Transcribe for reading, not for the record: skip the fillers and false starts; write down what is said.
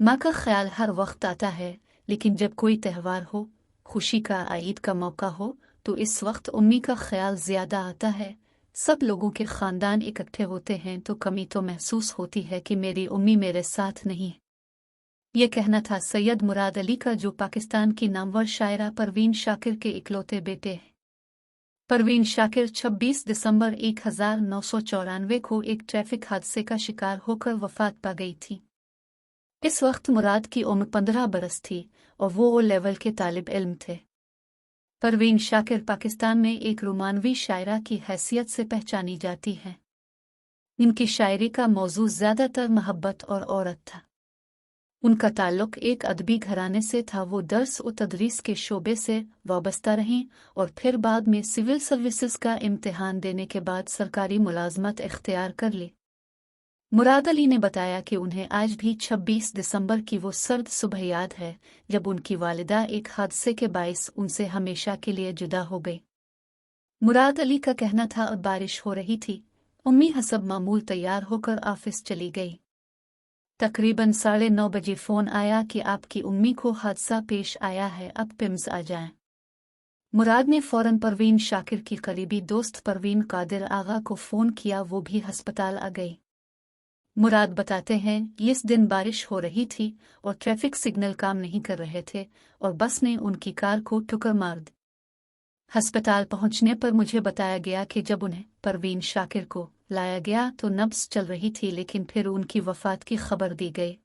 माँ का ख्याल हर वक्त आता है, लेकिन जब कोई त्यौहार हो, खुशी का, ईद का मौका हो, तो इस वक्त उम्मी का ख्याल ज्यादा आता है। सब लोगों के खानदान इकट्ठे होते हैं तो कमी तो महसूस होती है कि मेरी उम्मी मेरे साथ नहीं। ये कहना था सैयद मुराद अली का, जो पाकिस्तान की नामवर शायरा परवीन शाकिर के इकलौते बेटे हैं। परवीन शाकिर 26 दिसंबर 1994 को एक ट्रैफिक हादसे का शिकार होकर वफात पा गई थी। इस वक्त मुराद की उम्र 15 बरस थी और वो ओ लेवल के तालिब इल्म थे। परवीन शाकिर पाकिस्तान में एक रोमानवी शायरा की हैसियत से पहचानी जाती हैं। इनकी शायरी का मौजू ज़्यादातर मोहब्बत और औरत था। उनका ताल्लुक एक अदबी घराने से था। वो दर्स और तदरीस के शोबे से वाबस्ता रहीं और फिर बाद में सिविल सर्विसेज का इम्तिहान देने के बाद सरकारी मुलाजमत इख्तियार कर ली। मुराद अली ने बताया कि उन्हें आज भी 26 दिसंबर की वो सर्द सुबह याद है जब उनकी वालिदा एक हादसे के बाइस उनसे हमेशा के लिए जुदा हो गई। मुराद अली का कहना था, और बारिश हो रही थी, उम्मी हसब मामूल तैयार होकर ऑफिस चली गई। तकरीबन 9:30 बजे फ़ोन आया कि आपकी उम्मी को हादसा पेश आया है, अब पिम्स आ जाएं। मुराद ने फ़ौरन परवीन शाकिर की करीबी दोस्त परवीन कादिर आगा को फ़ोन किया, वो भी हस्पताल आ गई। मुराद बताते हैं, इस दिन बारिश हो रही थी और ट्रैफिक सिग्नल काम नहीं कर रहे थे और बस ने उनकी कार को ठुकर मार दी। अस्पताल पहुंचने पर मुझे बताया गया कि जब उन्हें, परवीन शाकिर को, लाया गया तो नब्ज़ चल रही थी, लेकिन फिर उनकी वफ़ात की खबर दी गई।